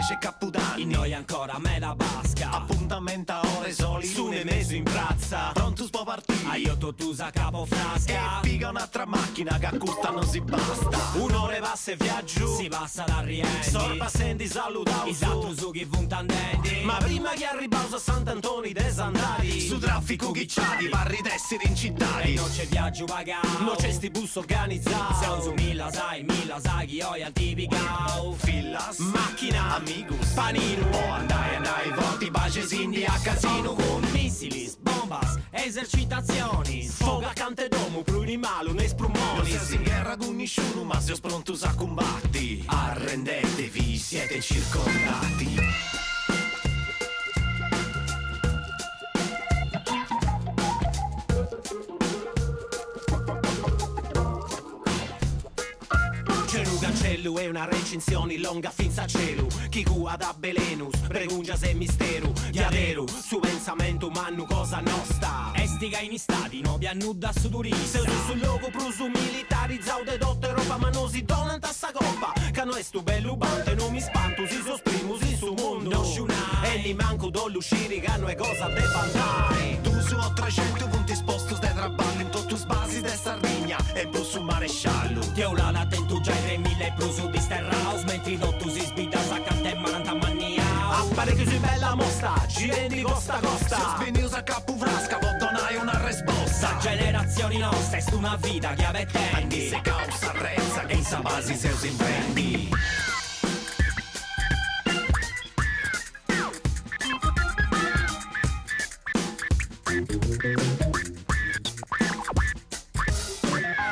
C'è Capodanno, in noi ancora me la basca. Appuntamento a ore soli, su ne meso in piazza. Pronto spo partire, a io tusa capo frasca. e piga un'altra macchina che a curta non si basta. Un'ora va se viaggio, si passa da rienti. sorpa sendi salutau esatto su chi vuntandendi. ma prima che arrivavo a Sant'Antoni dei Sandali, su traffico ghicciati, parri tessili in città. E non c'è viaggio pagato, non c'è sti bus organizzati. se un su mila sai chi ho al tipicao. Fillas, macchina, amigos, panino. oh andai, voti, baci, sindi a casino. Con missili, bombas, esercitazioni. Sfoga cante domo, pruni malo, ne sprumoni. Non sei in guerra con nessuno, ma se pronto a combatti. Arrendetevi, siete circondati. Cancello è una recensione longa finza cielo. Chi guarda Belenus, pregungia se mistero. Chiaderu, su pensamento mannu cosa nostra. Estiga in stati, no vi annuda su turista. Se sul logo prusu militarizzato de dotte roba, ma non si dona tassa colpa. Che non è stu bello bante, non mi spanto, si sosprimo, si su mondo. Non sciunai, e ni manco dall'uscire che non è cosa de andare. Tu su 300 punti sposto de traballo, in tutto sbasi de Sardegna e blu su maresciallo. ti ho la attento già i 3000 prusu di Sterraus. Mentre tu si sbida sa cante e mananta mania. Appare che sei bella mosta, girendi costa costa. Se sbini a capo frasca, hai una risposta. Generazioni nostre, stu una vita che avete anche se causa rezza, che in sa basi se usi imprendi.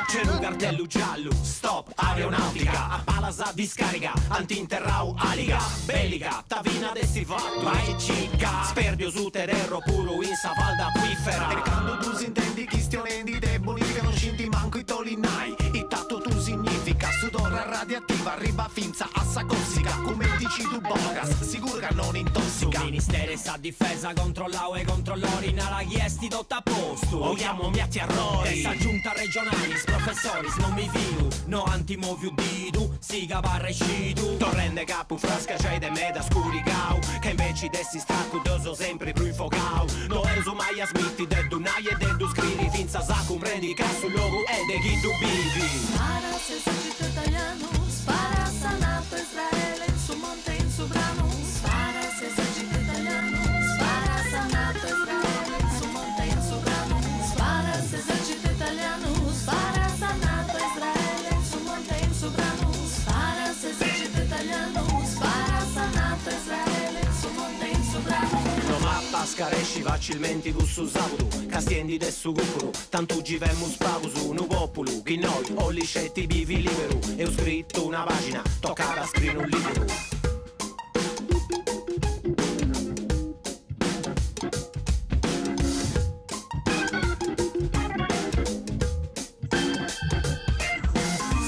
C'è un cartello giallo, stop, aeronautica. A palasa di scarica, antinterrau, aliga. Bellica, tavina de si fatto, vai cica. Sperdio su terreno puro in sa falda acquifera. E quando tu si intendi questioni deboli, che non scinti manco i tolinai. Il tatto tu significa sudore radioattiva, arriva finza a sa corsica. Come dici tu Bogas, sicuro che non intossica. Su ministero sa difesa controllao e controllori. Nara chiesti tutto a posto. O chiamo miatti errori. E sa giunta regionali, professori, non mi fido. No antimoviu didu, si caparre scidu. Torrende capo frasca c'hai de me da scuricau. Che invece dessi stacco doso sempre più infocau. No uso mai a smitti de dunai e de du scrivi. Finza sa comprendi che sul logo è de chi tu vivi. Spara se esercito italiano, spara a Sanato Israele, in su monte in su brano. Spara se esercito italiano, spara a Sanato Israele, in su monte in su brano. Spara se esercito italiano, spara a Sanato Israele, in su monte in su brano. Spara se esercito italiano, spara a Sanato Israele, in su monte in su brano. No mappa scaresci facilmente tu su saputo. Castiendi de su cucuru, tanto givemus pausu. Nu populu, chi noi, o licetti vivi libero. E ho scritto una pagina, tocca a scrivere un libro.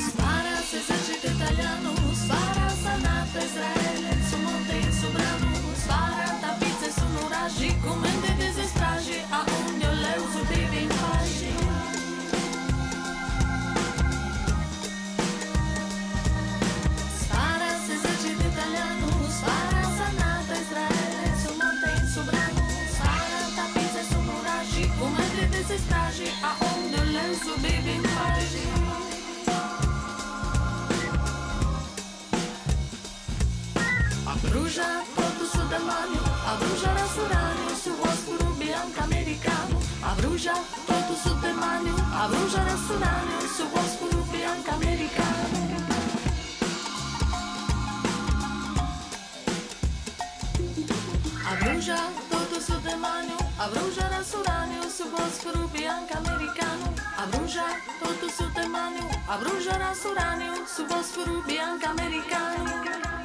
Spara se esercito italiano, spara a Sanato Israele, in su monte in su brano. Spara tapizze su nuraggi, come de desestragi, a ogni leuso vive in pace. Spara se esercito italiano, spara a Sanato Israele, in su monte in su brano. Spara tapizze su nuraggi, come de desestragi, a ogni leuso vive in pace. Abruja todo su demanio, abruja rasuranio su oscuro bianco americano. Abruja todo su demanio, abruja rasuranio su oscuro bianco americano. Abruja todo su demanio, abruja rasuranio su oscuro bianco americano. Abruja todo su demanio, abruja rasuranio su oscuro bianco americano.